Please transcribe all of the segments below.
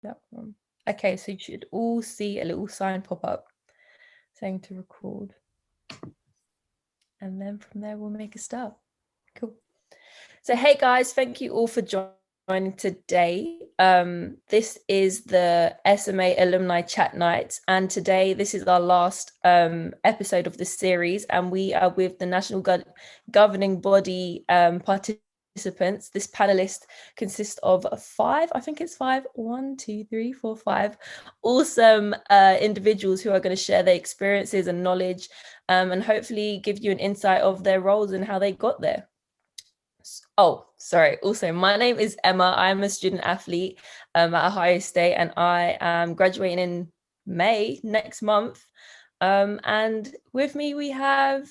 that one. Okay, so you should all see a little sign pop up saying to record. And then from there, we'll make a start. Cool. So, hey guys, thank you all for joining today. This is the SMA Alumni Chat Night. And today, this is our last episode of this series. And we are with the National Governing Body participants. This panelist consists of five, I think it's five, 1, 2, 3, 4, 5 awesome individuals who are going to share their experiences and knowledge and hopefully give you an insight of their roles and how they got there. Oh, sorry. Also, my name is Emma. I'm a student athlete at Ohio State, and I am graduating in May next month. And with me, we have...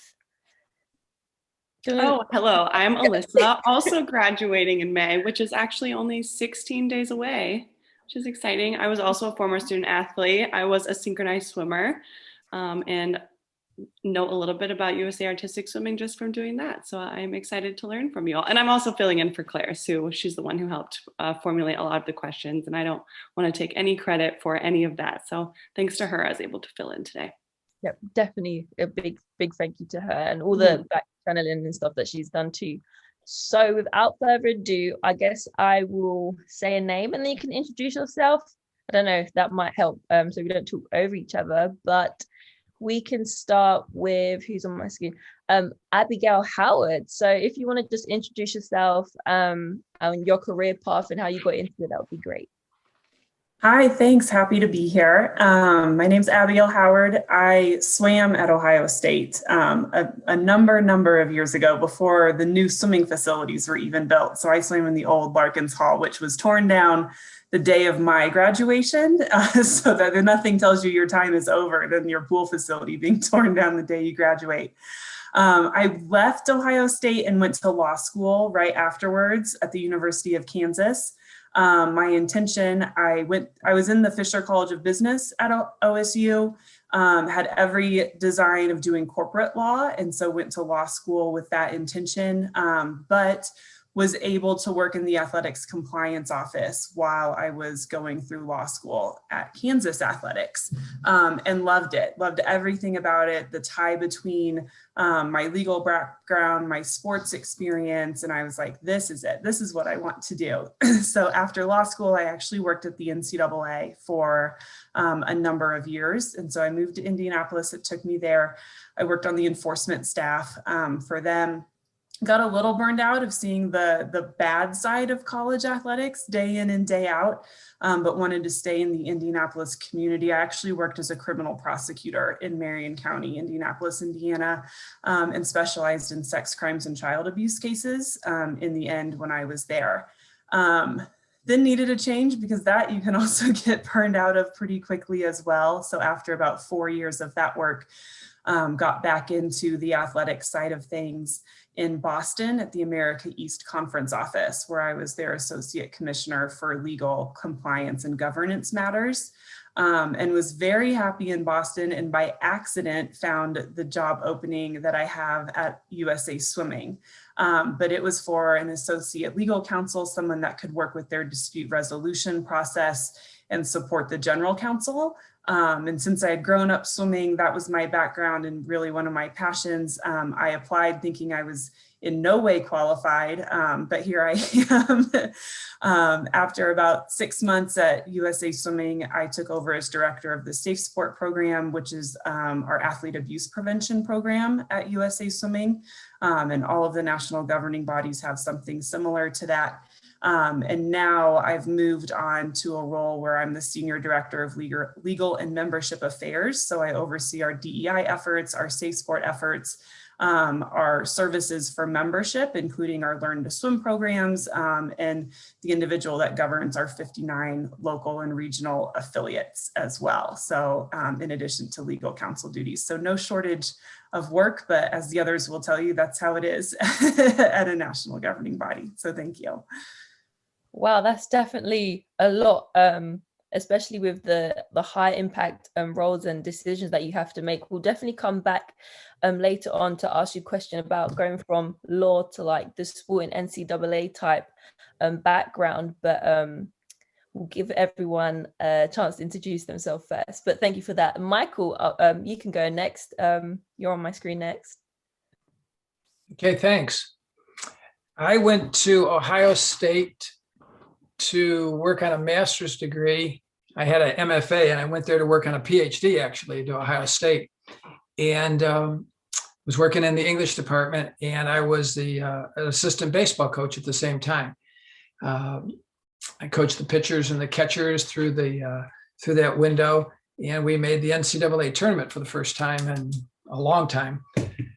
Oh, hello. I'm Alyssa, also graduating in May, which is actually only 16 days away, which is exciting. I was also a former student athlete. I was a synchronized swimmer and know a little bit about USA Artistic Swimming just from doing that. So I'm excited to learn from you all. And I'm also filling in for Claire, Sue. She's the one who helped formulate a lot of the questions. And I don't want to take any credit for any of that. So thanks to her, I was able to fill in today. Yep, definitely a big thank you to her and all the back channeling and stuff that she's done too. So without further ado, I guess I will say a name and then you can introduce yourself. I don't know if that might help so we don't talk over each other, but we can start with who's on my screen. Abigail Howard. So if you want to just introduce yourself and your career path and how you got into it, that would be great. Hi, thanks. Happy to be here. My name's Abigail Howard. I swam at Ohio State a number of years ago before the new swimming facilities were even built. So I swam in the old Larkins Hall, which was torn down the day of my graduation, so that if nothing tells you your time is over than your pool facility being torn down the day you graduate. I left Ohio State and went to law school right afterwards at the University of Kansas. My intention, I was in the Fisher College of Business at OSU, had every design of doing corporate law, and so went to law school with that intention, but was able to work in the athletics compliance office while I was going through law school at Kansas Athletics, and loved it, loved everything about it, the tie between my legal background, my sports experience, and I was like, this is it, this is what I want to do. So after law school, I actually worked at the NCAA for a number of years, and so I moved to Indianapolis. It took me there. I worked on the enforcement staff for them. Got a little burned out of seeing the bad side of college athletics day in and day out, but wanted to stay in the Indianapolis community. I actually worked as a criminal prosecutor in Marion County, Indianapolis, Indiana, and specialized in sex crimes and child abuse cases in the end when I was there. Then needed a change because that you can also get burned out of pretty quickly as well. So after about 4 years of that work, got back into the athletic side of things in Boston at the America East Conference office, where I was their associate commissioner for legal compliance and governance matters, and was very happy in Boston, and by accident found the job opening that I have at USA Swimming. But it was for an associate legal counsel, someone that could work with their dispute resolution process and support the general counsel. And since I had grown up swimming, that was my background and really one of my passions. I applied thinking I was in no way qualified, but here I am. After about 6 months at USA Swimming, I took over as director of the Safe Sport program, which is our athlete abuse prevention program at USA Swimming. And all of the national governing bodies have something similar to that. And now I've moved on to a role where I'm the Senior Director of Legal and Membership Affairs. So I oversee our DEI efforts, our safe sport efforts, our services for membership, including our Learn to Swim programs, and the individual that governs our 59 local and regional affiliates as well. So in addition to legal counsel duties. So no shortage of work, but as the others will tell you, that's how it is at a national governing body. So thank you. Wow, that's definitely a lot, especially with the high impact roles and decisions that you have to make. We'll definitely come back later on to ask you a question about going from law to like the sport and NCAA type background. But we'll give everyone a chance to introduce themselves first. But thank you for that. Michael, you can go next. You're on my screen next. Okay, thanks. I went to Ohio State to work on a master's degree. I had an MFA and I went there to work on a PhD actually to Ohio State, and was working in the English department, and I was the assistant baseball coach at the same time. I coached the pitchers and the catchers through that window, and we made the NCAA tournament for the first time in a long time.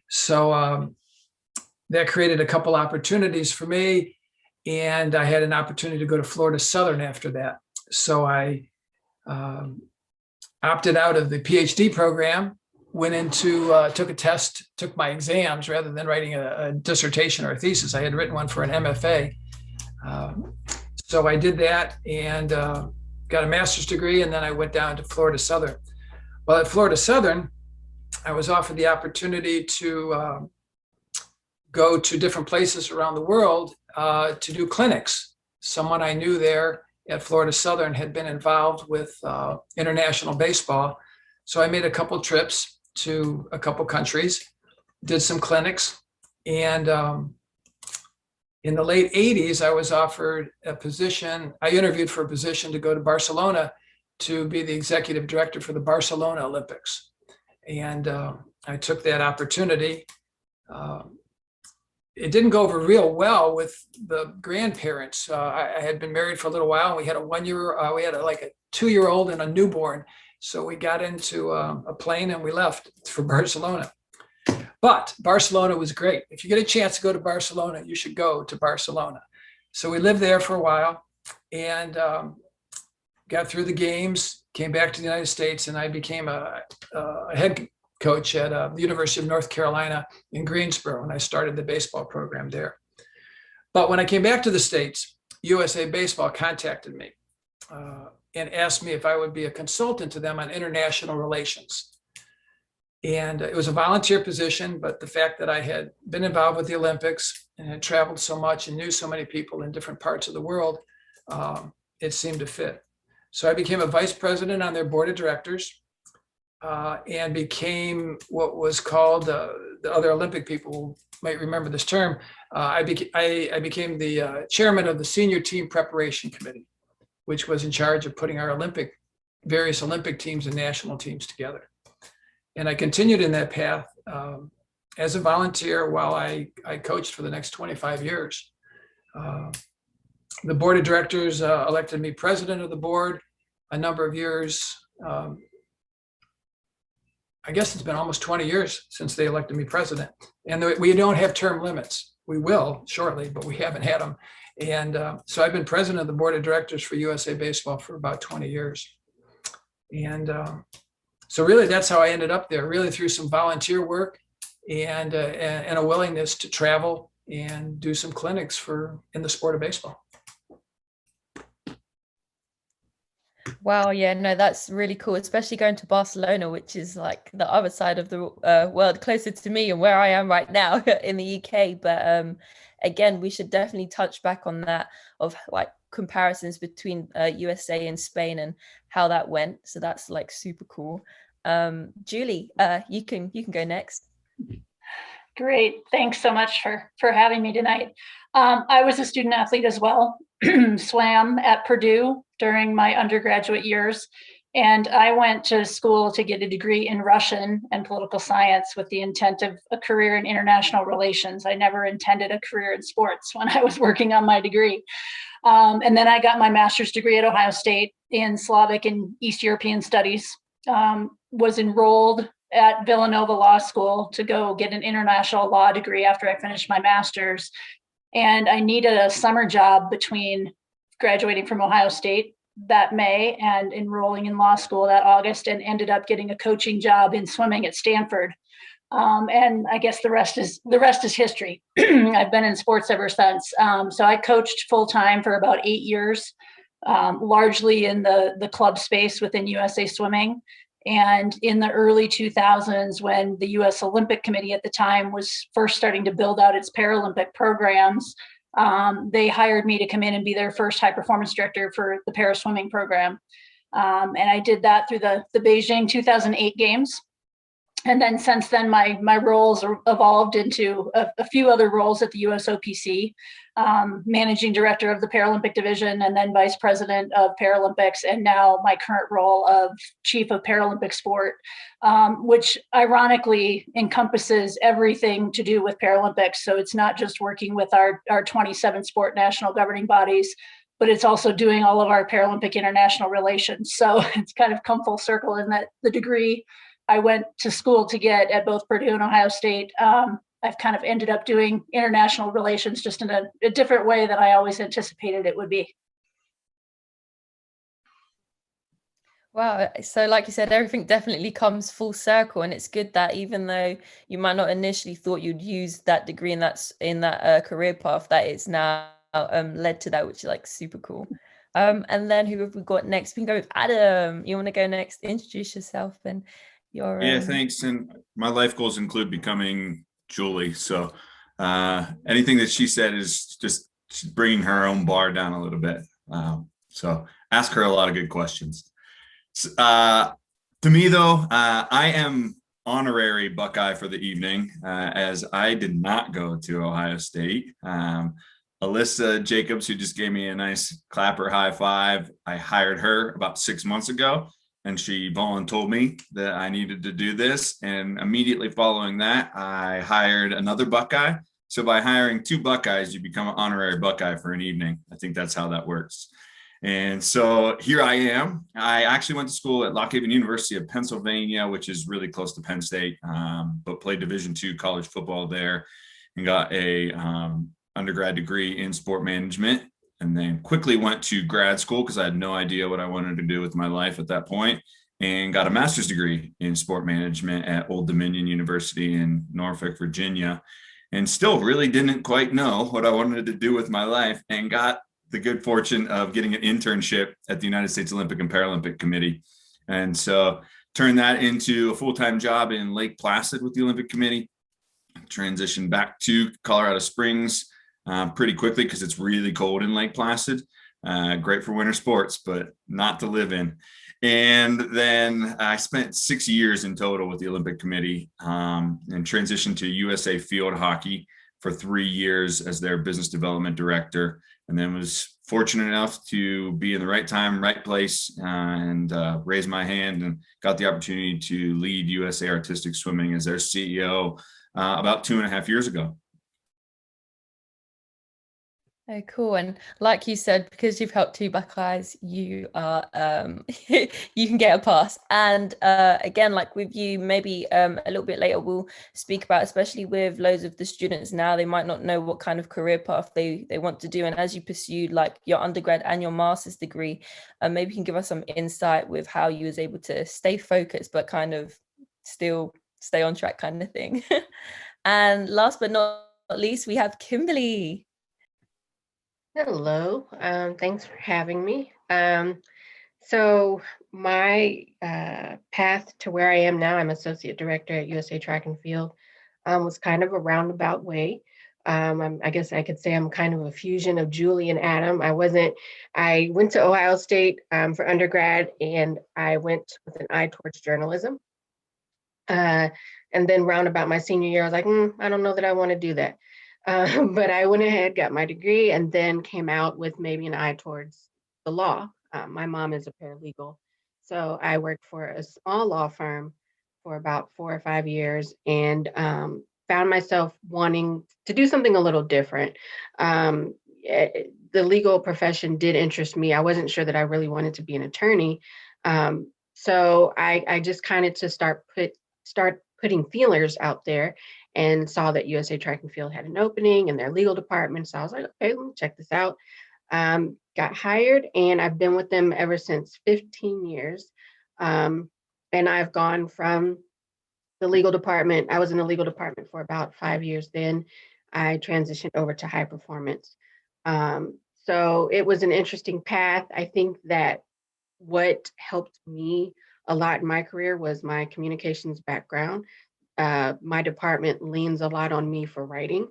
So that created a couple opportunities for me, and I had an opportunity to go to Florida Southern after that. So I opted out of the PhD program, went into, took a test, took my exams rather than writing a dissertation or a thesis. I had written one for an MFA. So I did that and got a master's degree, and then I went down to Florida Southern. Well, at Florida Southern, I was offered the opportunity to go to different places around the world to do clinics. Someone I knew there at Florida Southern had been involved with international baseball. So I made a couple trips to a couple countries, did some clinics, and in the late 80s, I was offered a position. I interviewed for a position to go to Barcelona to be the executive director for the Barcelona Olympics. And I took that opportunity. It didn't go over real well with the grandparents. I had been married for a little while. And we had we had like a 2-year-old and a newborn. So we got into a plane and we left for Barcelona. But Barcelona was great. If you get a chance to go to Barcelona, you should go to Barcelona. So we lived there for a while and got through the games, came back to the United States, and I became a head coach at the University of North Carolina in Greensboro, and I started the baseball program there. But when I came back to the States, USA Baseball contacted me and asked me if I would be a consultant to them on international relations. And it was a volunteer position, but the fact that I had been involved with the Olympics and had traveled so much and knew so many people in different parts of the world, it seemed to fit. So I became a vice president on their board of directors and became what was called, the other Olympic people might remember this term, I became the chairman of the senior team preparation committee, which was in charge of putting our various Olympic teams and national teams together. And I continued in that path as a volunteer while I coached for the next 25 years. The board of directors elected me president of the board a number of years. I guess it's been almost 20 years since they elected me president. And we don't have term limits. We will shortly, but we haven't had them. And so I've been president of the board of directors for USA Baseball for about 20 years. And so really that's how I ended up there, really through some volunteer work and a willingness to travel and do some clinics in the sport of baseball. Wow, yeah, no, that's really cool, especially going to Barcelona, which is like the other side of the world, closer to me and where I am right now in the UK. But again, we should definitely touch back on that, of like comparisons between USA and Spain and how that went. So that's like super cool. Julie, you can go next. Great, thanks so much for having me tonight. I was a student athlete as well. Swam at Purdue during my undergraduate years, and I went to school to get a degree in Russian and political science with the intent of a career in international relations. I never intended a career in sports when I was working on my degree. And then I got my master's degree at Ohio State in Slavic and East European Studies. Was enrolled at Villanova Law School to go get an international law degree after I finished my master's. And I needed a summer job between graduating from Ohio State that May and enrolling in law school that August, and ended up getting a coaching job in swimming at Stanford. And I guess the rest is history. I've been in sports ever since. So I coached full time for about 8 years, largely in the club space within USA Swimming. And in the early 2000s, when the US Olympic Committee at the time was first starting to build out its Paralympic programs, they hired me to come in and be their first high performance director for the para swimming program. And I did that through the Beijing 2008 games. And then since then, my roles evolved into a few other roles at the USOPC, managing director of the Paralympic division, and then vice president of Paralympics, and now my current role of chief of Paralympic sport, which ironically encompasses everything to do with Paralympics. So it's not just working with our 27 sport national governing bodies, but it's also doing all of our Paralympic international relations. So it's kind of come full circle in that the degree I went to school to get at both Purdue and Ohio State, I've kind of ended up doing international relations just in a different way than I always anticipated it would be. Wow. So like you said, everything definitely comes full circle, and it's good that even though you might not initially thought you'd use that degree in that career path, that it's now led to that, which is like super cool. And then who have we got next? We can go with Adam. You want to go next? Introduce yourself and your Yeah, thanks. And my life goals include becoming Julie. So anything that she said is just bringing her own bar down a little bit. So ask her a lot of good questions. To me, though, I am honorary Buckeye for the evening, as I did not go to Ohio State. Alyssa Jacobs, who just gave me a nice clapper high five, I hired her about 6 months ago, and she volunteered me that I needed to do this. And immediately following that, I hired another Buckeye. So by hiring two Buckeyes, you become an honorary Buckeye for an evening. I think that's how that works. And so here I am. I actually went to school at Lock Haven University of Pennsylvania, which is really close to Penn State, but played Division II college football there and got a undergrad degree in sport management, and then quickly went to grad school because I had no idea what I wanted to do with my life at that point, and got a master's degree in sport management at Old Dominion University in Norfolk, Virginia, and still really didn't quite know what I wanted to do with my life, and got the good fortune of getting an internship at the United States Olympic and Paralympic Committee. And so turned that into a full-time job in Lake Placid with the Olympic Committee, transitioned back to Colorado Springs pretty quickly because it's really cold in Lake Placid. Great for winter sports, but not to live in. And then I spent 6 years in total with the Olympic Committee, and transitioned to USA Field Hockey for 3 years as their business development director, and then was fortunate enough to be in the right time, right place, and raise my hand and got the opportunity to lead USA Artistic Swimming as their CEO about 2.5 years ago. Oh, cool. And like you said, because you've helped two Buckeyes, you are you can get a pass. And again, like with you, maybe a little bit later we'll speak about, especially with loads of the students now, they might not know what kind of career path they want to do. And as you pursued like your undergrad and your master's degree, maybe you can give us some insight with how you was able to stay focused but kind of still stay on track kind of thing. And last but not least, we have Kimberly. Hello, thanks for having me. So my path to where I am now, I'm associate director at USA Track and Field, was kind of a roundabout way. I guess I could say I'm kind of a fusion of Julie and Adam. I went to Ohio State for undergrad, and I went with an eye towards journalism. And then round about my senior year, I was like, I don't know that I want to do that. But I went ahead, got my degree, and then came out with maybe an eye towards the law. My mom is a paralegal. So I worked for a small law firm for about 4 or 5 years, and found myself wanting to do something a little different. The legal profession did interest me. I wasn't sure that I really wanted to be an attorney. So I just kind of to start putting feelers out there, and saw that USA Track and Field had an opening in their legal department. So I was like, okay, let me check this out. Got hired, and I've been with them ever since, 15 years. And I've gone from the legal department. I was in the legal department for about 5 years. Then I transitioned over to high performance. So it was an interesting path. I think that what helped me a lot in my career was my communications background. My department leans a lot on me for writing.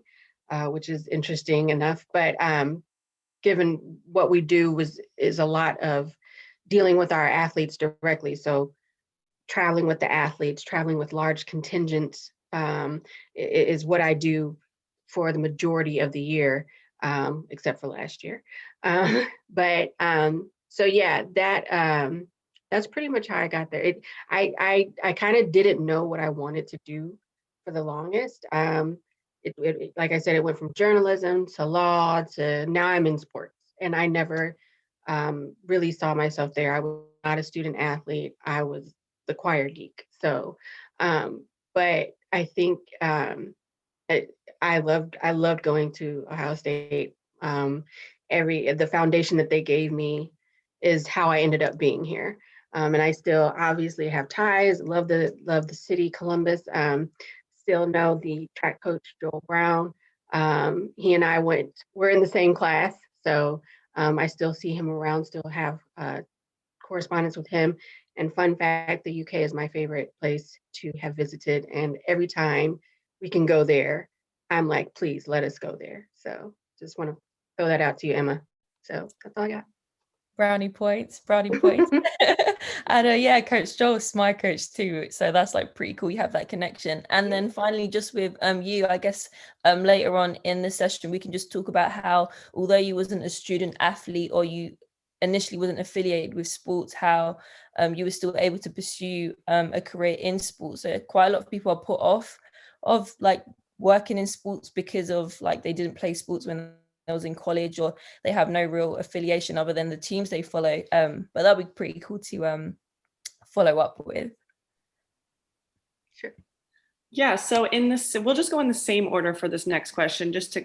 which is interesting enough. But given what we do is a lot of dealing with our athletes directly. So traveling with the athletes, traveling with large contingents is what I do for the majority of the year, except for last year. So yeah, that's pretty much how I got there. I kind of didn't know what I wanted to do for the longest. Like I said, it went from journalism to law to now I'm in sports, and I never really saw myself there. I was not a student athlete. I was the choir geek. So, but I think I loved going to Ohio State. The foundation that they gave me is how I ended up being here. And I still obviously have ties. Love the city, Columbus. Still know the track coach, Joel Brown. He and I we're in the same class. So I still see him around, still have correspondence with him. And fun fact, the UK is my favorite place to have visited. And every time we can go there, I'm like, please let us go there. So just want to throw that out to you, Emma. So that's all I got. Brownie points. And yeah, Coach Joel's my coach too, so that's like pretty cool. You have that connection. And then finally, just with you, I guess later on in the session we can just talk about how, although you wasn't a student athlete or you initially wasn't affiliated with sports, how you were still able to pursue a career in sports. So quite a lot of people are put off of like working in sports because of like they didn't play sports when I was in college, or they have no real affiliation other than the teams they follow. But that'd be pretty cool to follow up with. Sure. Yeah, so we'll just go in the same order for this next question, just to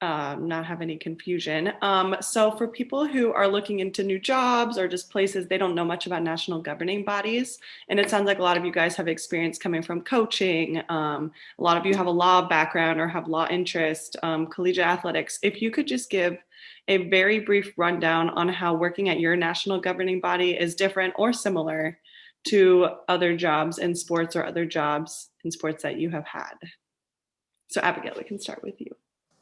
not have any confusion. So for people who are looking into new jobs or just places, they don't know much about national governing bodies. And it sounds like a lot of you guys have experience coming from coaching. A lot of you have a law background or have law interest, collegiate athletics. If you could just give a very brief rundown on how working at your national governing body is different or similar to other jobs in sports or other jobs in sports that you have had. So Abigail, we can start with you.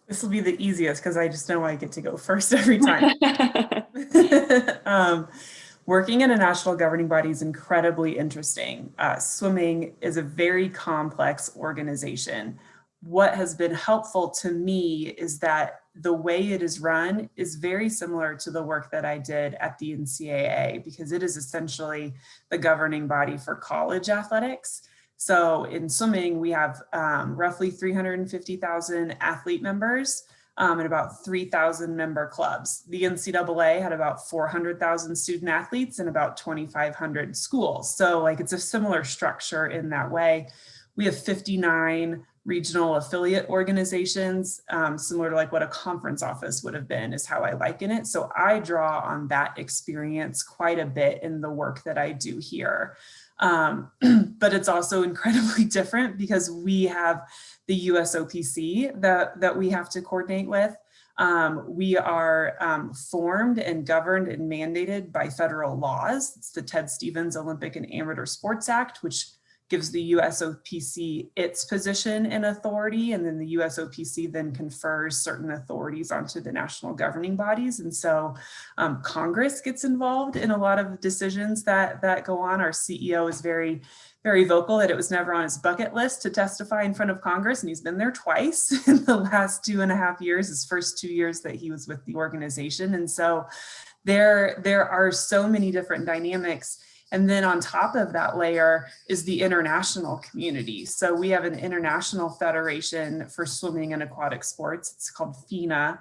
This will be the easiest because I just know I get to go first every time. Working in a national governing body is incredibly interesting. Swimming is a very complex organization. What has been helpful to me is that the way it is run is very similar to the work that I did at the NCAA, because it is essentially the governing body for college athletics. So in swimming, we have roughly 350,000 athlete members and about 3,000 member clubs. The NCAA had about 400,000 student athletes and about 2,500 schools. So like it's a similar structure in that way. We have 59 regional affiliate organizations, similar to like what a conference office would have been, is how I liken it. So I draw on that experience quite a bit in the work that I do here. But it's also incredibly different because we have the USOPC that we have to coordinate with. We are formed and governed and mandated by federal laws. It's the Ted Stevens Olympic and Amateur Sports Act, which gives the USOPC its position and authority, and then the USOPC then confers certain authorities onto the national governing bodies. And so Congress gets involved in a lot of decisions that go on. Our CEO is very, very vocal that it was never on his bucket list to testify in front of Congress, and he's been there twice in the last 2.5 years, his first 2 years that he was with the organization. And so there are so many different dynamics. And then on top of that layer is the international community. So we have an international federation for swimming and aquatic sports. It's called FINA,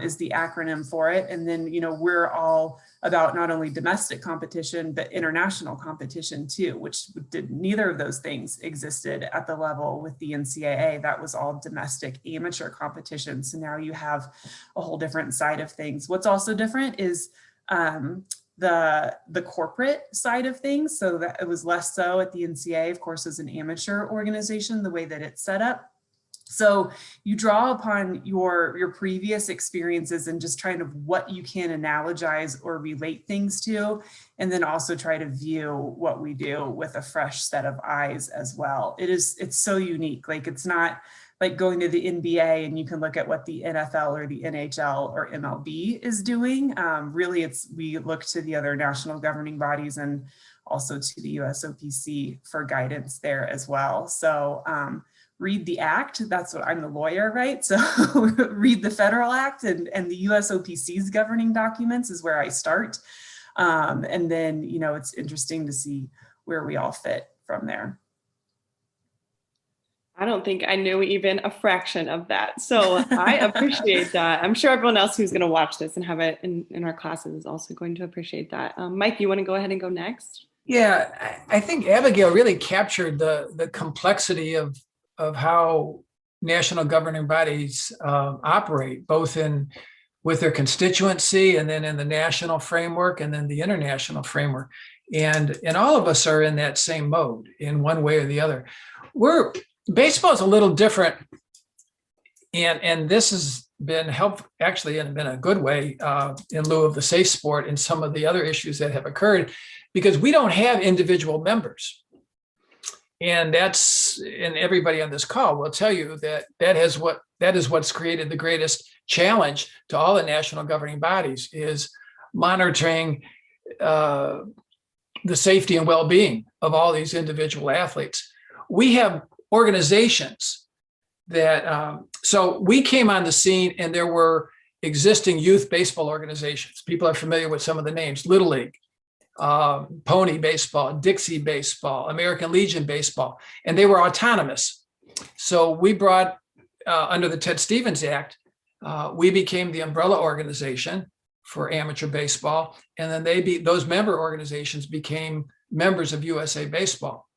is the acronym for it. And then, you know, we're all about not only domestic competition, but international competition too, which neither of those things existed at the level with the NCAA. That was all domestic amateur competition. So now you have a whole different side of things. What's also different is the corporate side of things. So that it was less so at the NCAA, of course, as an amateur organization, the way that it's set up. So you draw upon your previous experiences and just trying to what you can analogize or relate things to, and then also try to view what we do with a fresh set of eyes as well. It's so unique. Like it's not like going to the NBA and you can look at what the NFL or the NHL or MLB is doing. Really, we look to the other national governing bodies and also to the USOPC for guidance there as well. So read the act. That's what I'm the lawyer, right? So read the federal act and the USOPC's governing documents is where I start. And then, it's interesting to see where we all fit from there. I don't think I knew even a fraction of that. So I appreciate that. I'm sure everyone else who's going to watch this and have it in our classes is also going to appreciate that. Mike, you want to go ahead and go next? Yeah, I think Abigail really captured the complexity of how national governing bodies operate, both with their constituency and then in the national framework and then the international framework. And all of us are in that same mode in one way or the other. Baseball is a little different, and this has been helpful, actually, and been a good way in lieu of the safe sport and some of the other issues that have occurred, because we don't have individual members. And everybody on this call will tell you that is what's created the greatest challenge to all the national governing bodies, is monitoring the safety and well-being of all these individual athletes. We have organizations that, so we came on the scene and there were existing youth baseball organizations. People are familiar with some of the names: Little League, Pony Baseball, Dixie Baseball, American Legion Baseball, and they were autonomous. So we brought, under the Ted Stevens Act, we became the umbrella organization for amateur baseball, and then those member organizations became members of USA Baseball.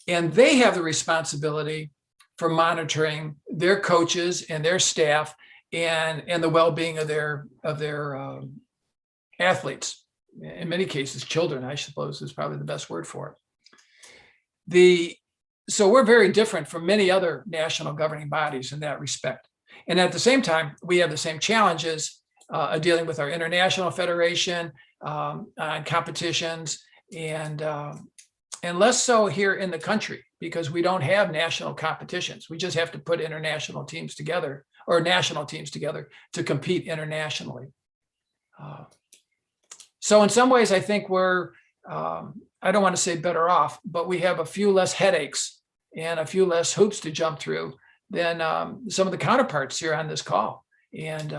And they have the responsibility for monitoring their coaches and their staff and the well-being of their athletes. In many cases, children, I suppose, is probably the best word for it. So we're very different from many other national governing bodies in that respect. And at the same time, we have the same challenges dealing with our international federation on competitions, and less so here in the country, because we don't have national competitions. We just have to put international teams together, or national teams together, to compete internationally. So in some ways, I think we're, I don't want to say better off, but we have a few less headaches and a few less hoops to jump through than some of the counterparts here on this call. And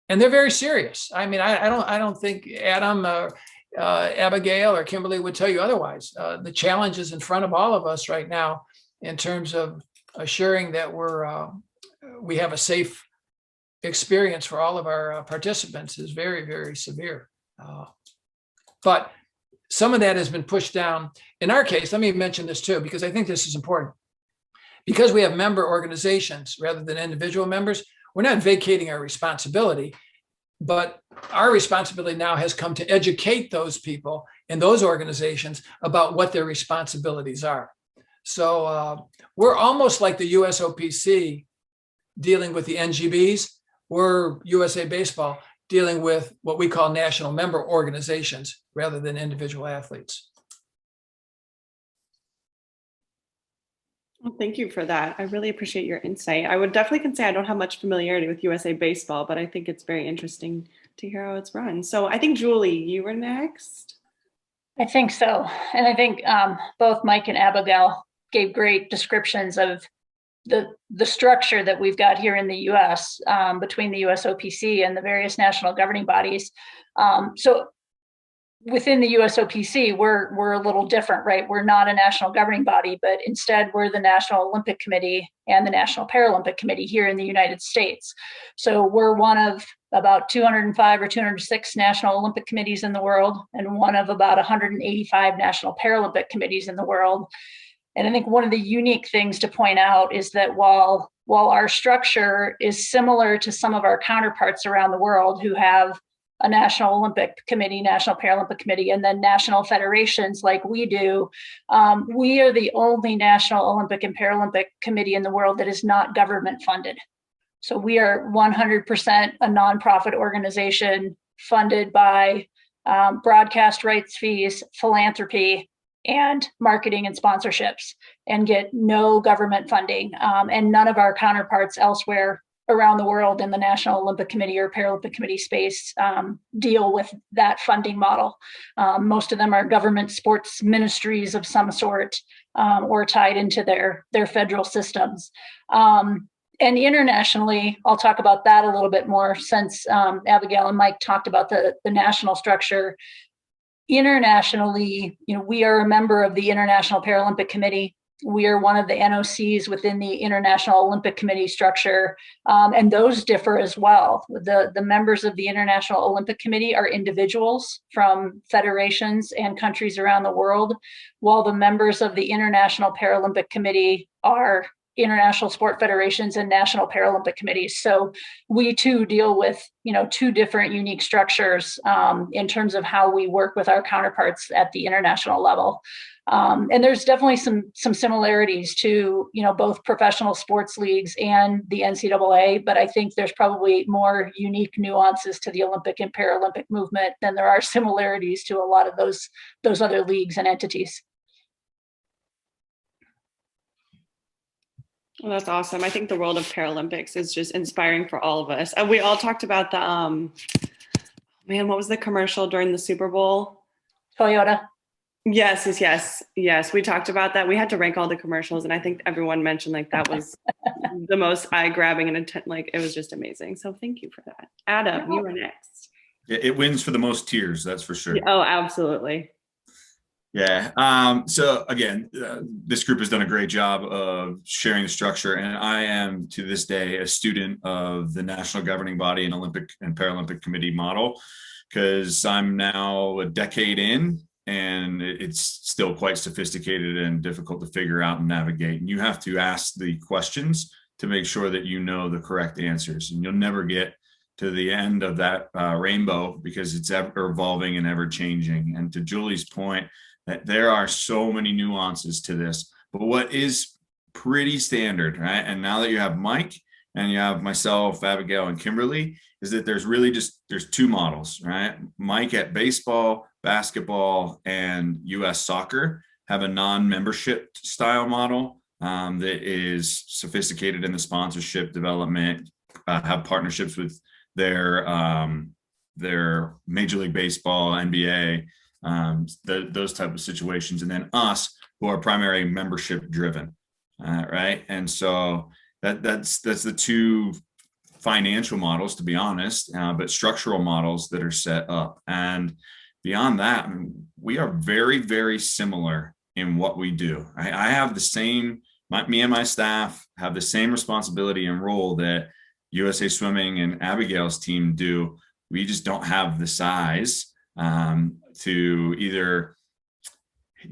they're very serious. I mean, I don't think Adam, Abigail, or Kimberly would tell you otherwise. The challenges in front of all of us right now, in terms of assuring that we have a safe experience for all of our participants, is very, very severe. But some of that has been pushed down. In our case, let me mention this too, because I think this is important. Because we have member organizations rather than individual members, we're not vacating our responsibility, but our responsibility now has come to educate those people and those organizations about what their responsibilities are. So we're almost like the USOPC dealing with the NGBs. We're USA Baseball dealing with what we call national member organizations rather than individual athletes. Well, thank you for that. I really appreciate your insight. I would definitely say I don't have much familiarity with USA Baseball, but I think it's very interesting to hear how it's run. So I think, Julie, you were next. I think so. And I think both Mike and Abigail gave great descriptions of the structure that we've got here in the U.S. Between the USOPC and the various national governing bodies. So within the USOPC, we're a little different, right? We're not a national governing body, but instead we're the National Olympic Committee and the National Paralympic Committee here in the United States. So we're one of about 205 or 206 national Olympic committees in the world, and one of about 185 national Paralympic committees in the world. And I think one of the unique things to point out is that while our structure is similar to some of our counterparts around the world who have a National Olympic Committee, National Paralympic Committee, and then national federations like we do, we are the only National Olympic and Paralympic Committee in the world that is not government funded. So we are 100% a nonprofit organization funded by broadcast rights fees, philanthropy, and marketing and sponsorships, and get no government funding. And none of our counterparts elsewhere around the world in the National Olympic Committee or Paralympic Committee space deal with that funding model. Most of them are government sports ministries of some sort, or tied into their federal systems. And internationally, I'll talk about that a little bit more, since Abigail and Mike talked about the national structure. Internationally, we are a member of the International Paralympic Committee. We are one of the NOCs within the International Olympic Committee structure, and those differ as well. The members of the International Olympic Committee are individuals from federations and countries around the world, while the members of the International Paralympic Committee are international sport federations and national Paralympic committees. So we too deal with, two different unique structures in terms of how we work with our counterparts at the international level. And there's definitely some similarities to, both professional sports leagues and the NCAA, but I think there's probably more unique nuances to the Olympic and Paralympic movement than there are similarities to a lot of those other leagues and entities. Well, that's awesome. I think the world of Paralympics is just inspiring for all of us. We all talked about the, what was the commercial during the Super Bowl? Toyota. Yes. We talked about that. We had to rank all the commercials, and I think everyone mentioned that was the most eye-grabbing and it was just amazing. So thank you for that. Adam, you were next. Yeah, it wins for the most tears, that's for sure. Oh, absolutely. Yeah. So again, this group has done a great job of sharing the structure, and I am to this day a student of the National Governing Body and Olympic and Paralympic Committee model, because I'm now a decade in, and it's still quite sophisticated and difficult to figure out and navigate. And you have to ask the questions to make sure that you know the correct answers, and you'll never get to the end of that rainbow, because it's ever evolving and ever changing. And to Julie's point, that there are so many nuances to this, but what is pretty standard, right? And now that you have Mike and you have myself, Abigail, and Kimberly, is that there's two models, right? Mike at baseball, basketball, and US soccer have a non-membership style model that is sophisticated in the sponsorship development, have partnerships with their Major League Baseball, NBA, those type of situations, and then us, who are primary membership driven, right? And so that's the two financial models, to be honest, but structural models that are set up. And beyond that, we are very, very similar in what we do. I have the same, me and my staff have the same responsibility and role that USA Swimming and Abigail's team do. We just don't have the size to either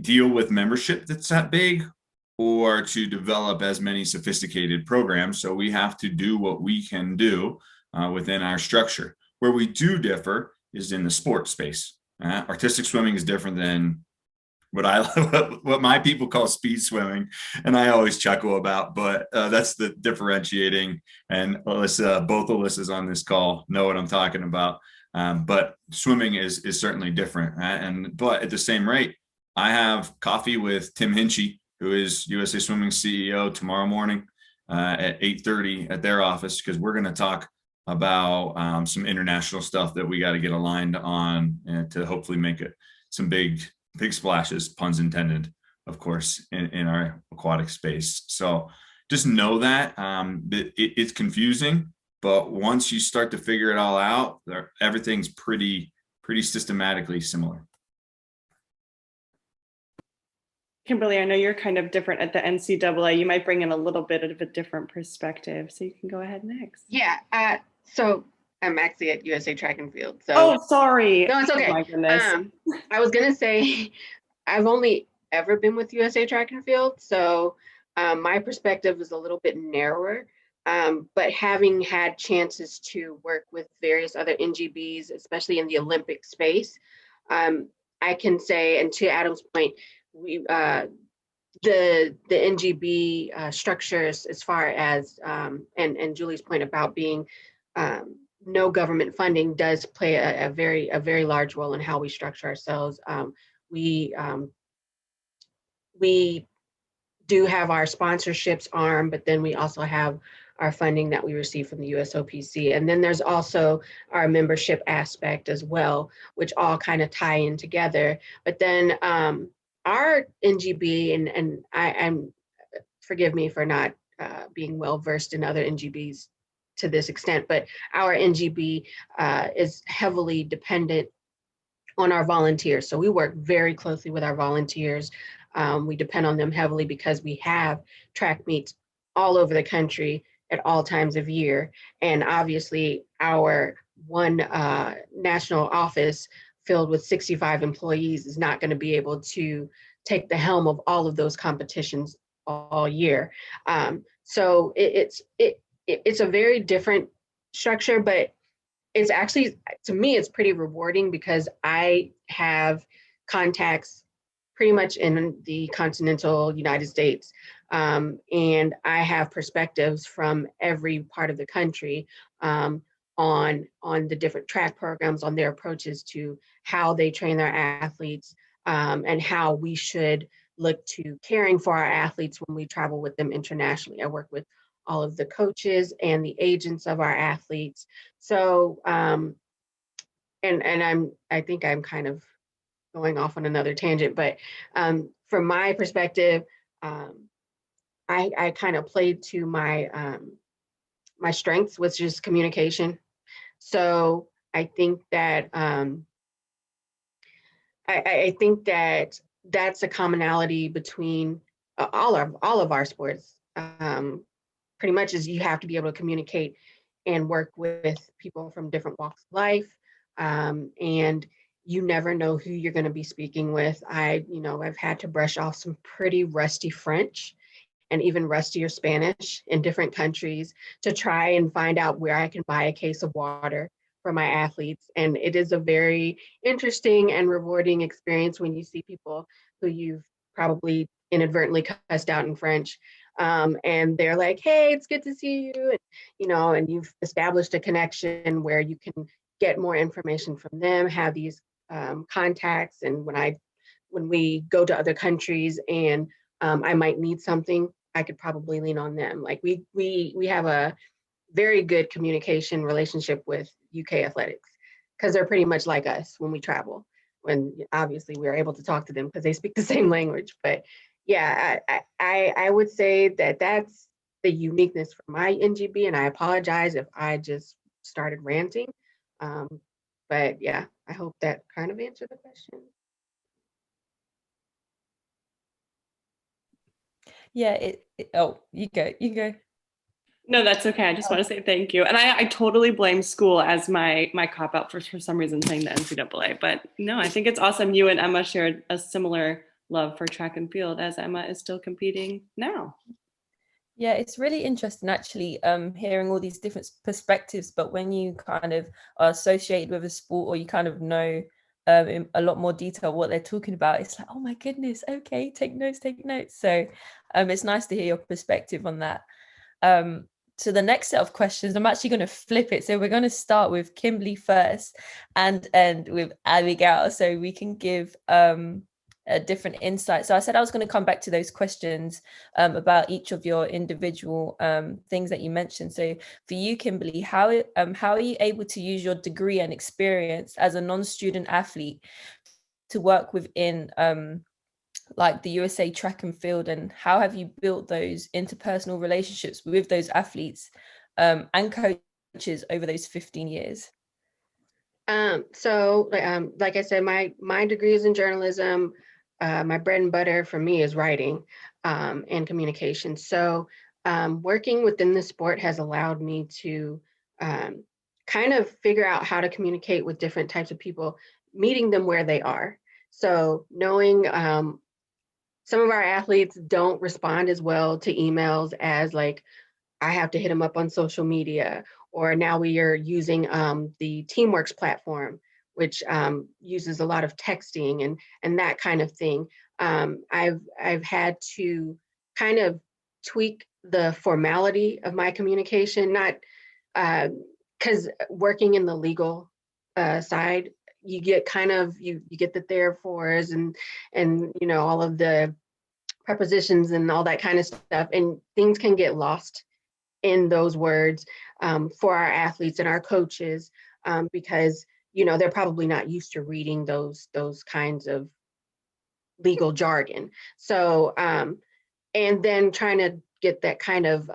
deal with membership that's that big, or to develop as many sophisticated programs. So we have to do what we can do within our structure. Where we do differ is in the sports space. Artistic swimming is different than what my people call speed swimming, and I always chuckle about, but that's the differentiating. And Alyssa, both Alyssas on this call know what I'm talking about. But swimming is certainly different. But at the same rate, I have coffee with Tim Hinchy, who is USA Swimming CEO, tomorrow morning at 8:30 at their office, because we're going to talk about some international stuff that we got to get aligned on to hopefully make some big splashes, puns intended, of course, in our aquatic space. So just know that it's confusing, but once you start to figure it all out, everything's pretty systematically similar. Kimberly, I know you're kind of different at the NCAA. You might bring in a little bit of a different perspective, so you can go ahead next. Yeah. So I'm actually at USA Track and Field. So. Oh, sorry. No, it's okay. Oh my goodness. I was gonna say, I've only ever been with USA Track and Field, so my perspective is a little bit narrower. But having had chances to work with various other NGBs, especially in the Olympic space, I can say, and to Adam's point, we the NGB structures, as far as and Julie's point about being no government funding, does play a very large role in how we structure ourselves. We we do have our sponsorships arm, but then we also have our funding that we receive from the USOPC. And then there's also our membership aspect as well, which all kind of tie in together. But then our NGB, and I'm, forgive me for not being well versed in other NGBs to this extent, but our NGB is heavily dependent on our volunteers. So we work very closely with our volunteers. We depend on them heavily because we have track meets all over the country at all times of year. And obviously our one national office filled with 65 employees is not going to be able to take the helm of all of those competitions all year. So it's a very different structure, but it's actually, to me, it's pretty rewarding because I have contacts pretty much in the continental United States. And I have perspectives from every part of the country on the different track programs, on their approaches to how they train their athletes, and how we should look to caring for our athletes when we travel with them internationally. I work with all of the coaches and the agents of our athletes. So, and I think I'm kind of going off on another tangent, but from my perspective, I kind of played to my my strengths, which is communication. So I think that I think that that's a commonality between all of our sports. Pretty much is you have to be able to communicate and work with people from different walks of life, and you never know who you're going to be speaking with. I've had to brush off some pretty rusty French and even rustier Spanish in different countries to try and find out where I can buy a case of water for my athletes. And it is a very interesting and rewarding experience when you see people who you've probably inadvertently cussed out in French. And they're like, hey, it's good to see you. And, and you've established a connection where you can get more information from them, have these contacts. And when we go to other countries and I might need something, I could probably lean on them. Like we have a very good communication relationship with UK athletics because they're pretty much like us when we travel. When obviously we're able to talk to them because they speak the same language. But yeah, I would say that that's the uniqueness for my NGB, and I apologize if I just started ranting. But yeah, I hope that kind of answered the question. Yeah, oh, you go. No, that's okay. I just want to say thank you. And I totally blame school as my cop out for some reason saying the NCAA. But no, I think it's awesome. You and Emma shared a similar love for track and field as Emma is still competing now. Yeah, it's really interesting actually hearing all these different perspectives, but when you kind of are associated with a sport or you kind of know in a lot more detail what they're talking about, it's like, oh my goodness, okay, take notes. So it's nice to hear your perspective on that. So the next set of questions, I'm actually going to flip it. So we're going to start with Kimberly first and end with Abigail, so we can give a different insight. So I said I was going to come back to those questions about each of your individual things that you mentioned. So for you, Kimberly, how are you able to use your degree and experience as a non-student athlete to work within like the USA track and field, and how have you built those interpersonal relationships with those athletes and coaches over those 15 years? So like I said, my degree is in journalism. My bread and butter for me is writing and communication. So working within the sport has allowed me to kind of figure out how to communicate with different types of people, meeting them where they are. So knowing some of our athletes don't respond as well to emails as like, I have to hit them up on social media, or now we are using the Teamworks platform, which uses a lot of texting and that kind of thing. I've had to kind of tweak the formality of my communication, not because working in the legal side, you get kind of you get the therefores and all of the prepositions and all that kind of stuff, and things can get lost in those words for our athletes and our coaches because they're probably not used to reading those kinds of legal jargon. So and then trying to get that kind of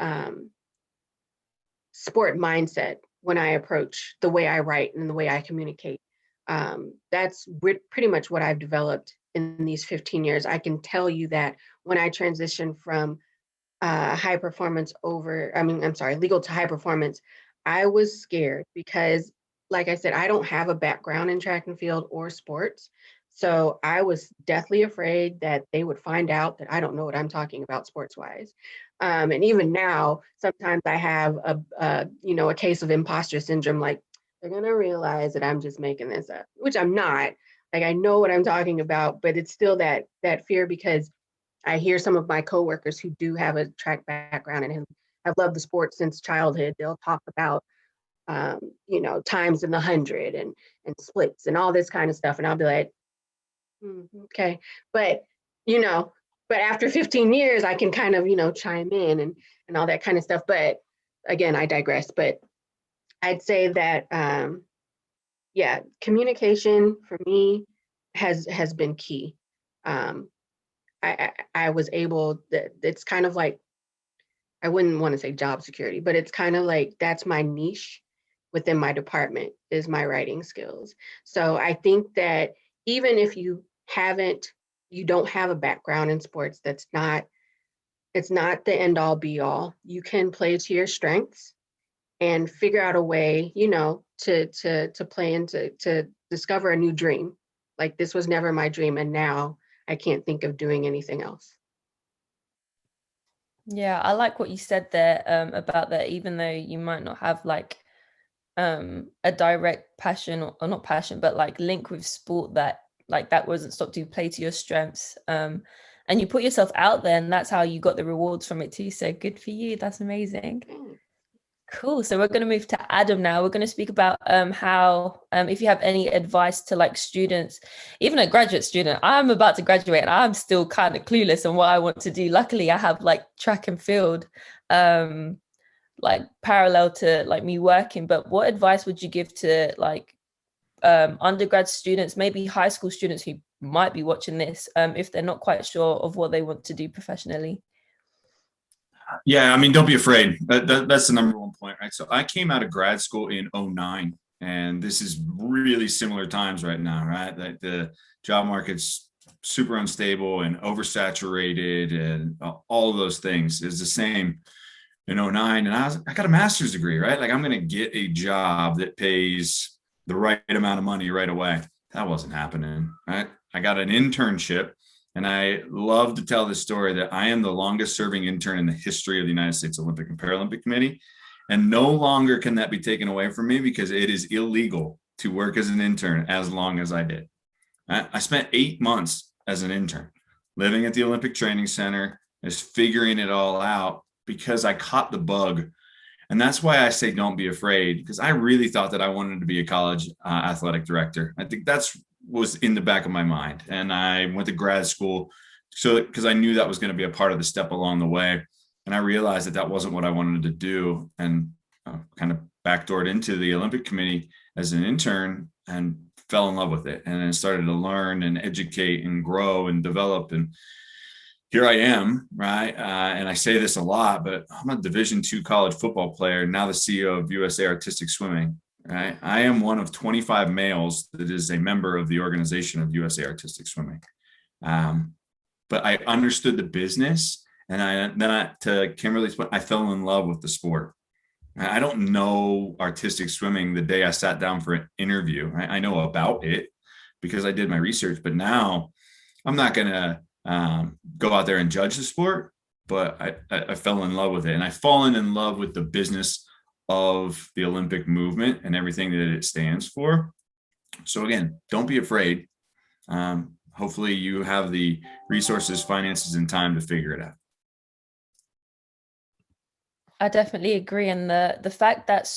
sport mindset when I approach the way I write and the way I communicate. That's pretty much what I've developed in these 15 years. I can tell you that when I transitioned from legal to high performance, I was scared because, like I said, I don't have a background in track and field or sports. So I was deathly afraid that they would find out that I don't know what I'm talking about sports wise. And even now, sometimes I have a case of imposter syndrome, like they're going to realize that I'm just making this up, which I'm not. Like, I know what I'm talking about, but it's still that fear because I hear some of my coworkers who do have a track background and have loved the sport since childhood. They'll talk about, times in the 100 and splits and all this kind of stuff. And I'll be like, okay. But after 15 years, I can kind of, chime in and all that kind of stuff. But again, I digress. But I'd say that, communication for me has been key. I was able, it's kind of like, I wouldn't want to say job security, but it's kind of like, that's my niche within my department is my writing skills. So I think that even if you don't have a background in sports, it's not the end all be all. You can play to your strengths and figure out a way, to play into, to discover a new dream. Like, this was never my dream, and now I can't think of doing anything else. Yeah, I like what you said there about that, even though you might not have like a direct passion or not passion, but like link with sport, that wasn't stopped you play to your strengths. And you put yourself out there, and that's how you got the rewards from it too. So good for you. That's amazing. Cool. So we're going to move to Adam now. We're going to speak about how, if you have any advice to like students, even a graduate student. I'm about to graduate and I'm still kind of clueless on what I want to do. Luckily, I have like track and field, like parallel to like me working. But what advice would you give to like undergrad students, maybe high school students who might be watching this, if they're not quite sure of what they want to do professionally? Yeah, I mean, don't be afraid. That's the number one point, right? So I came out of grad school in 2009, and this is really similar times right now, right? Like the job market's super unstable and oversaturated, and all of those things is the same in 2009. And I got a master's degree, right? Like, I'm going to get a job that pays the right amount of money right away. That wasn't happening, right? I got an internship. And I love to tell this story that I am the longest serving intern in the history of the United States Olympic and Paralympic Committee. And no longer can that be taken away from me, because it is illegal to work as an intern as long as I did. I spent 8 months as an intern living at the Olympic Training Center, just figuring it all out, because I caught the bug. And that's why I say don't be afraid, because I really thought that I wanted to be a college athletic director. I think was in the back of my mind. And I went to grad school because I knew that was going to be a part of the step along the way. And I realized that wasn't what I wanted to do, and kind of backdoored into the Olympic Committee as an intern and fell in love with it. And then started to learn and educate and grow and develop. And here I am, right? And I say this a lot, but I'm a Division II college football player, now the CEO of USA Artistic Swimming. Right? I am one of 25 males that is a member of the organization of USA Artistic Swimming. But I understood the business, and to Kimberly's point, I fell in love with the sport. I don't know artistic swimming the day I sat down for an interview. I know about it because I did my research, but now I'm not going to go out there and judge the sport, but I fell in love with it. And I've fallen in love with the business of the Olympic movement and everything that it stands for. So again, don't be afraid. Hopefully you have the resources, finances, and time to figure it out. I definitely agree. And the fact that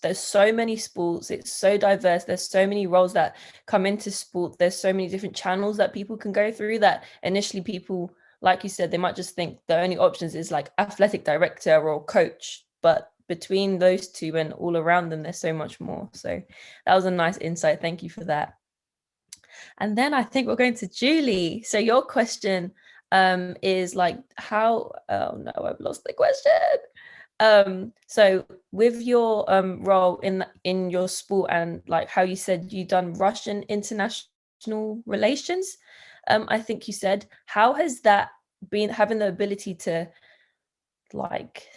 there's so many sports, it's so diverse, there's so many roles that come into sport, there's so many different channels that people can go through, that initially people like you said, they might just think the only options is like athletic director or coach, but between those two and all around them, there's so much more. So that was a nice insight. Thank you for that. And then I think we're going to Julie. So your question is like, how, oh no, I've lost the question. So with your role in your sport, and like how you said you done Russian international relations, I think you said, how has that been, having the ability to like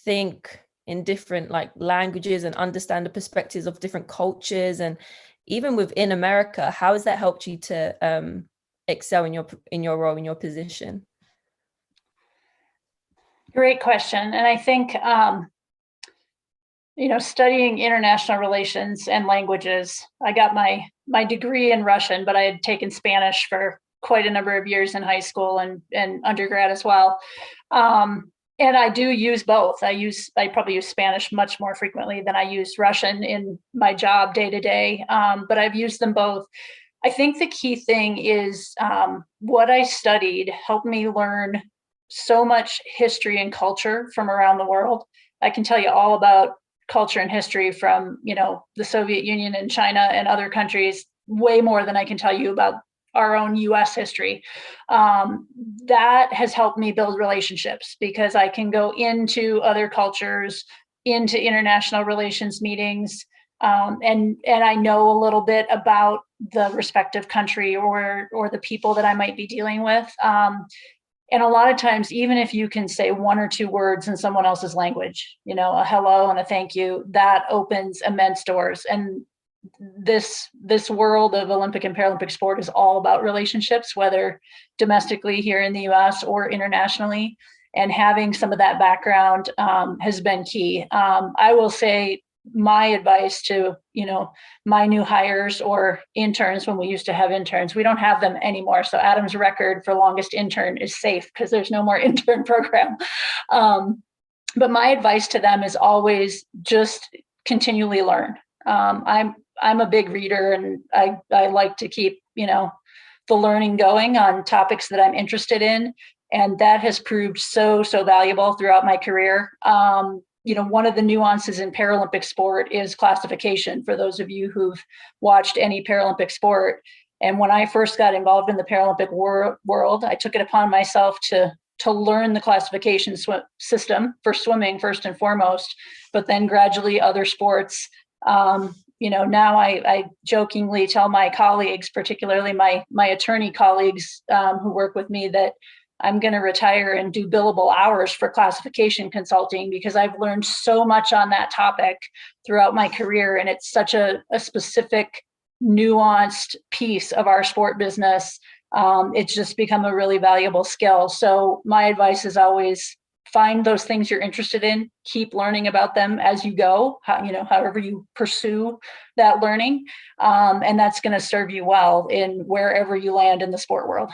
think in different like languages and understand the perspectives of different cultures, and even within America, how has that helped you to excel in your role, in your position? Great question. And I think, studying international relations and languages, I got my degree in Russian, but I had taken Spanish for quite a number of years in high school and undergrad as well. And I do use both. I probably use Spanish much more frequently than I use Russian in my job day to day. But I've used them both. I think the key thing is what I studied helped me learn so much history and culture from around the world. I can tell you all about culture and history from, the Soviet Union and China and other countries, way more than I can tell you about our own US history. That has helped me build relationships because I can go into other cultures, into international relations meetings, and I know a little bit about the respective country or the people that I might be dealing with. And a lot of times, even if you can say one or two words in someone else's language, a hello and a thank you, that opens immense doors. And this world of Olympic and Paralympic sport is all about relationships, whether domestically here in the US or internationally. And having some of that background has been key. I will say my advice to, my new hires or interns, when we used to have interns, we don't have them anymore. So Adam's record for longest intern is safe because there's no more intern program. But my advice to them is always just continually learn. I'm a big reader, and I like to keep, the learning going on topics that I'm interested in. And that has proved so valuable throughout my career. One of the nuances in Paralympic sport is classification, for those of you who've watched any Paralympic sport. And when I first got involved in the Paralympic world, I took it upon myself to learn the classification system for swimming first and foremost, but then gradually other sports. Now I jokingly tell my colleagues, particularly my attorney colleagues who work with me, that I'm going to retire and do billable hours for classification consulting because I've learned so much on that topic throughout my career. And it's such a specific, nuanced piece of our sport business. It's just become a really valuable skill. So my advice is always find those things you're interested in, keep learning about them as you go, however you pursue that learning. And that's going to serve you well in wherever you land in the sport world.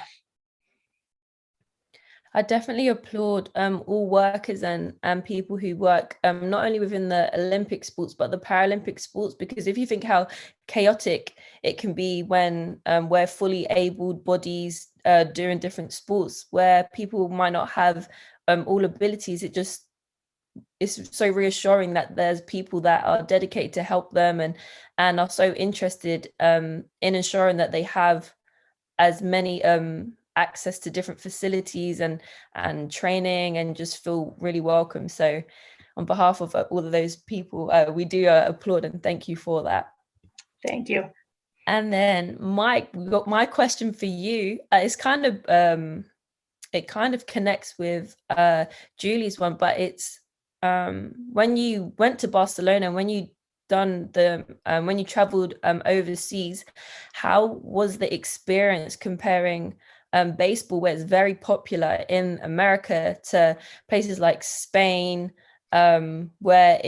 I definitely applaud all workers and people who work not only within the Olympic sports, but the Paralympic sports, because if you think how chaotic it can be when we're fully abled bodies doing different sports where people might not have all abilities, it's so reassuring that there's people that are dedicated to help them and are so interested in ensuring that they have as many access to different facilities and training and just feel really welcome. So on behalf of all of those people, we do applaud and thank you for that. Thank you. And then Mike, my question for you is kind of it kind of connects with Julie's one, but it's when you went to Barcelona, when you when you traveled overseas, how was the experience comparing baseball, where it's very popular in America, to places like Spain, where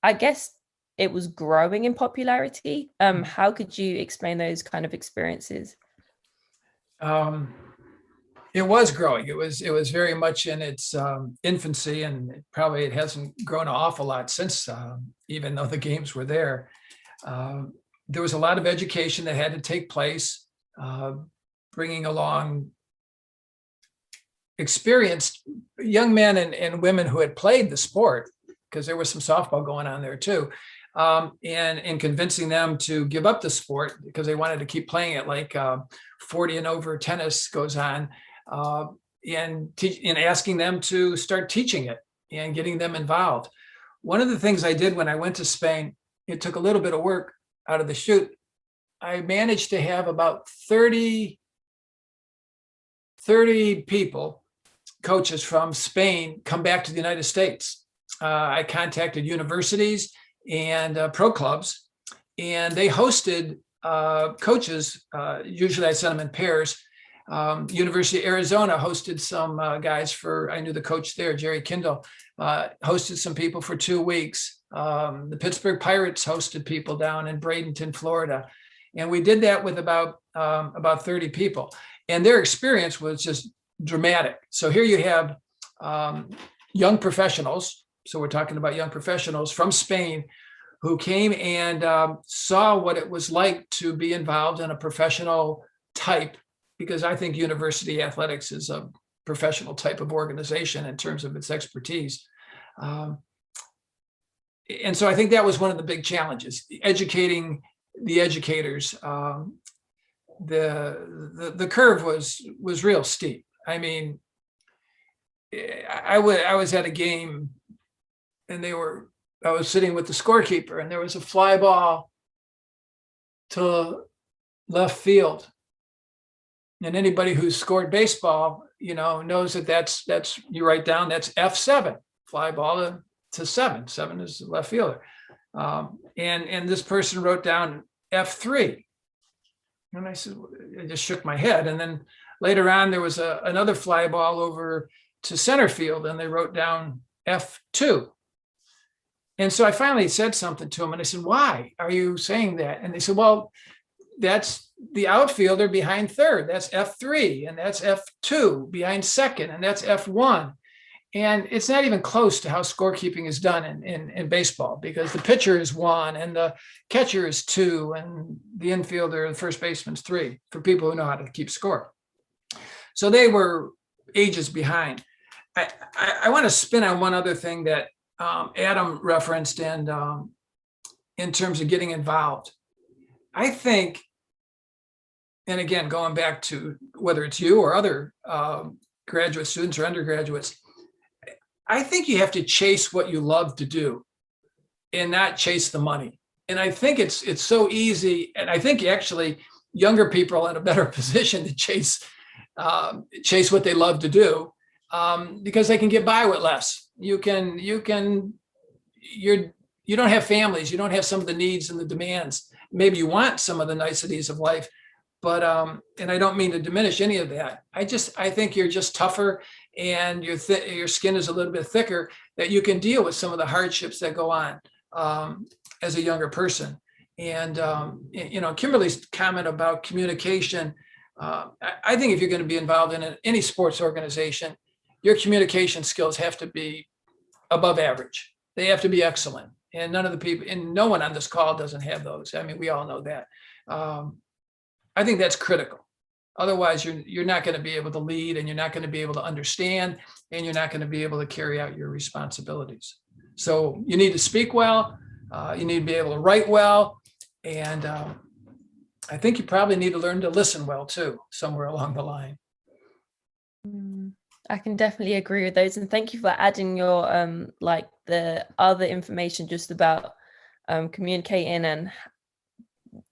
I guess it was growing in popularity? How could you explain those kind of experiences? It was growing. It was very much in its infancy, and it hasn't grown an awful lot since, even though the games were there. There was a lot of education that had to take place, bringing along experienced young men and women who had played the sport, because there was some softball going on there too, and convincing them to give up the sport because they wanted to keep playing it, like 40 and over tennis goes on, and asking them to start teaching it and getting them involved. One of the things I did when I went to Spain, it took a little bit of work out of the chute. I managed to have about 30 people, coaches from Spain, come back to the United States. I contacted universities and pro clubs, and they hosted coaches. Usually I sent them in pairs. University of Arizona hosted some guys I knew the coach there, Jerry Kindle, hosted some people for 2 weeks. The Pittsburgh Pirates hosted people down in Bradenton, Florida. And we did that with about 30 people. And their experience was just dramatic. So here you have young professionals. So we're talking about young professionals from Spain who came and saw what it was like to be involved in a professional type, because I think university athletics is a professional type of organization in terms of its expertise. And so I think that was one of the big challenges, educating the educators. The curve was real steep. I mean, I was at a game, and I was sitting with the scorekeeper, and there was a fly ball to left field. And anybody who's scored baseball, knows that's you write down, that's F7, fly ball to 7. 7 is the left fielder. And this person wrote down F3. And I said, I just shook my head. And then later on, there was another fly ball over to center field, and they wrote down F2. And so I finally said something to them, and I said, why are you saying that? And they said, well, that's the outfielder behind third. That's F3, and that's F2 behind second, and that's F1. And it's not even close to how scorekeeping is done in baseball, because the pitcher is 1 and the catcher is 2 and the infielder, the first baseman's 3, for people who know how to keep score. So they were ages behind. I want to spin on one other thing that Adam referenced, and in terms of getting involved. I think, and again, going back to whether it's you or other graduate students or undergraduates, I think you have to chase what you love to do and not chase the money. And I think it's so easy. And I think actually younger people are in a better position to chase what they love to do, because they can get by with less. You don't have families. You don't have some of the needs and the demands. Maybe you want some of the niceties of life, but and I don't mean to diminish any of that. I think you're just tougher, and your skin is a little bit thicker, that you can deal with some of the hardships that go on as a younger person. And Kimberly's comment about communication, I think if you're going to be involved in any sports organization, your communication skills have to be above average. They have to be excellent. And no one on this call doesn't have those. I mean, we all know that. I think that's critical. Otherwise, you're not going to be able to lead, and you're not going to be able to understand, and you're not going to be able to carry out your responsibilities. So you need to speak well. You need to be able to write well. And I think you probably need to learn to listen well, too, somewhere along the line. I can definitely agree with those. And thank you for adding your the other information just about communicating and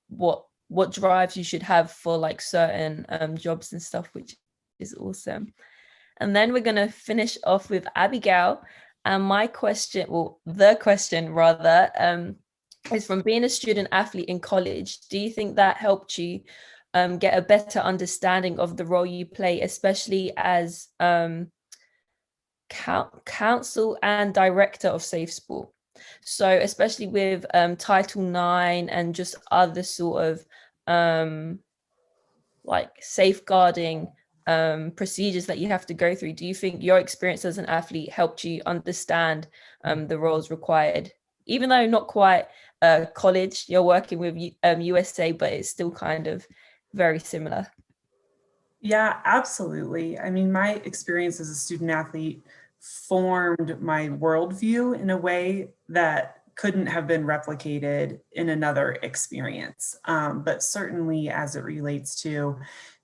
what drives you should have for certain jobs and stuff, which is awesome. And then we're going to finish off with Abigail. And my question, the question rather, is from being a student athlete in college, do you think that helped you get a better understanding of the role you play, especially as counsel and director of Safe Sport? So especially with Title IX and just other sort of safeguarding procedures that you have to go through, do you think your experience as an athlete helped you understand the roles required? Even though not quite college, you're working with USA, but it's still kind of very similar. Yeah, absolutely. I mean, my experience as a student athlete formed my worldview in a way that couldn't have been replicated in another experience. But certainly as it relates to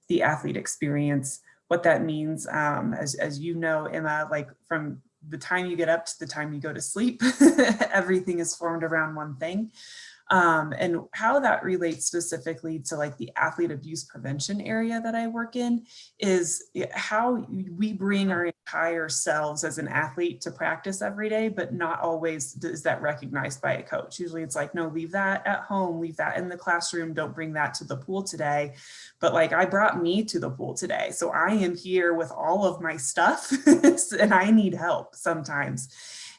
the athlete experience, what that means, as you know, Emma, like from the time you get up to the time you go to sleep, everything is formed around one thing. And how that relates specifically to like the athlete abuse prevention area that I work in is how we bring our entire selves as an athlete to practice every day, but not always is that recognized by a coach. Usually it's like, no, leave that at home, leave that in the classroom, don't bring that to the pool today. But like I brought me to the pool today. So I am here with all of my stuff and I need help sometimes.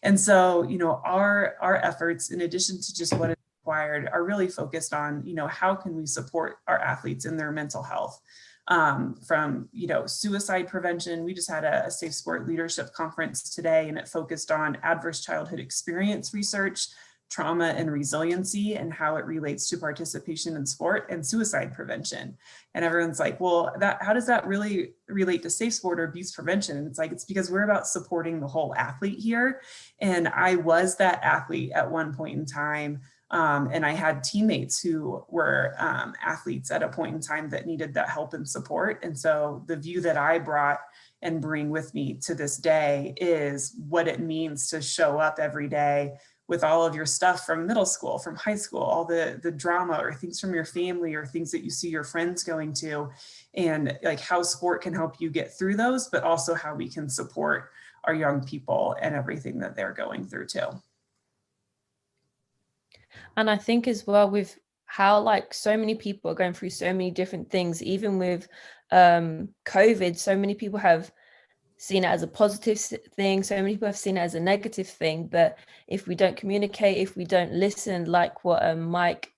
And so, you know, our efforts, in addition to just what are really focused on, you know, how can we support our athletes in their mental health, from, you know, suicide prevention. We just had a Safe Sport Leadership Conference today, and it focused on adverse childhood experience research, trauma and resiliency, and how it relates to participation in sport and suicide prevention. And everyone's like, well, how does that really relate to safe sport or abuse prevention? And it's like, it's because we're about supporting the whole athlete here. And I was that athlete at one point in time. And I had teammates who were athletes at a point in time that needed that help and support. And so the view that I brought and bring with me to this day is what it means to show up every day with all of your stuff from middle school, from high school, all the drama or things from your family or things that you see your friends going to, and like how sport can help you get through those, but also how we can support our young people and everything that they're going through too. And I think as well with how like so many people are going through so many different things, even with COVID, so many people have seen it as a positive thing. So many people have seen it as a negative thing. But if we don't communicate, if we don't listen, like what Mike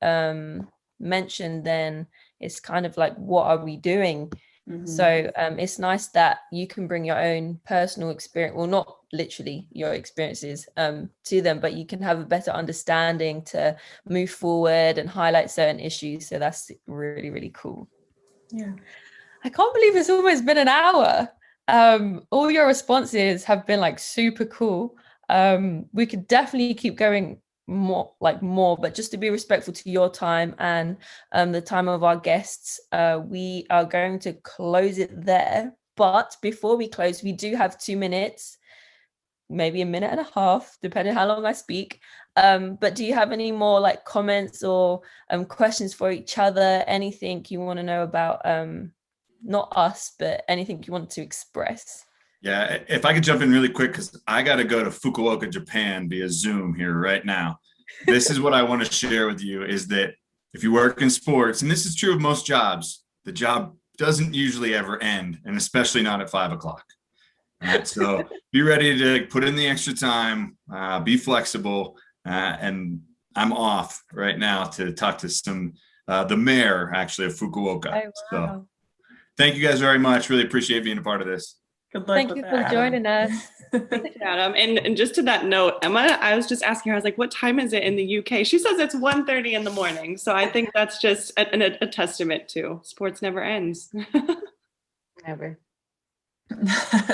mentioned, then it's kind of like, what are we doing? Mm-hmm. So it's nice that you can bring your own personal experience, well, not literally your experiences to them, but you can have a better understanding to move forward and highlight certain issues. So that's really, really cool. Yeah. I can't believe it's almost been an hour. All your responses have been like super cool. We could definitely keep going more, but just to be respectful to your time and the time of our guests, we are going to close it there. But before we close, we do have 2 minutes, maybe a minute and a half, depending how long I speak. But do you have any more like comments or questions for each other? Anything you want to know about not us, but anything you want to express? Yeah, if I could jump in really quick, because I got to go to Fukuoka, Japan via Zoom here right now. This is what I want to share with you, is that if you work in sports, and this is true of most jobs, the job doesn't usually ever end, and especially not at 5 o'clock. Right? So be ready to put in the extra time, be flexible, and I'm off right now to talk to the mayor actually of Fukuoka. Oh, wow. So thank you guys very much. Really appreciate being a part of this. Good luck. Thank you for joining us. Thank you, Adam. And just to that note, Emma, I was just asking her, I was like, what time is it in the UK? She says it's 1:30 in the morning. So I think that's just a testament to sports never ends. Never.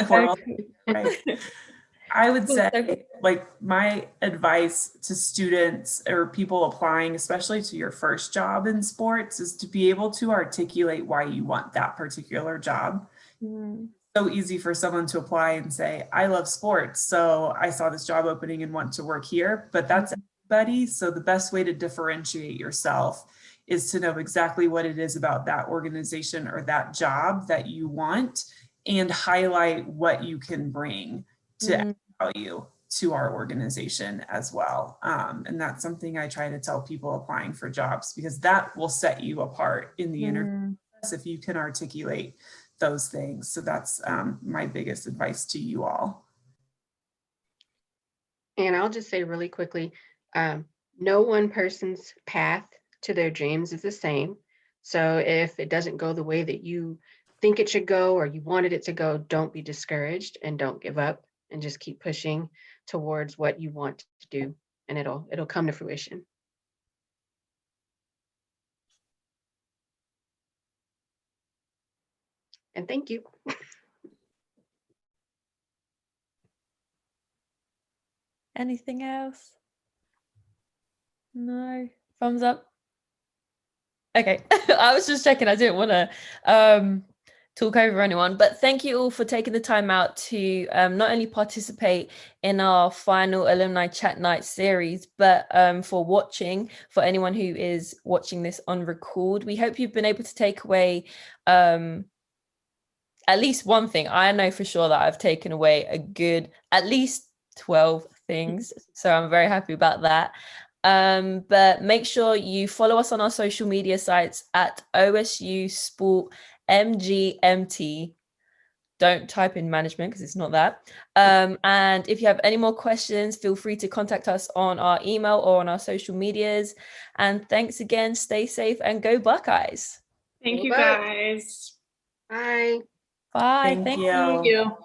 Right. I would say, like, my advice to students or people applying, especially to your first job in sports, is to be able to articulate why you want that particular job. Mm. So easy for someone to apply and say, I love sports, so I saw this job opening and want to work here, but that's everybody. So the best way to differentiate yourself is to know exactly what it is about that organization or that job that you want, and highlight what you can bring to add value to our organization as well. And that's something I try to tell people applying for jobs, because that will set you apart in the interview process if you can articulate those things. So that's my biggest advice to you all. And I'll just say really quickly, no one person's path to their dreams is the same. So if it doesn't go the way that you think it should go or you wanted it to go, don't be discouraged and don't give up, and just keep pushing towards what you want to do, and it'll come to fruition. And thank you. Anything else? No. Thumbs up. Okay. I was just checking. I didn't want to talk over anyone, but thank you all for taking the time out to not only participate in our final alumni chat night series, but for watching, for anyone who is watching this on record. We hope you've been able to take away at least one thing. I know for sure that I've taken away a good at least 12 things, so I'm very happy about that. But make sure you follow us on our social media sites at OSU Sport MGMT. Don't type in management because it's not that. And if you have any more questions, feel free to contact us on our email or on our social medias. And thanks again. Stay safe and go Buckeyes. Thank you, Bye. guys. Bye. Bye. Thank you. Thank you.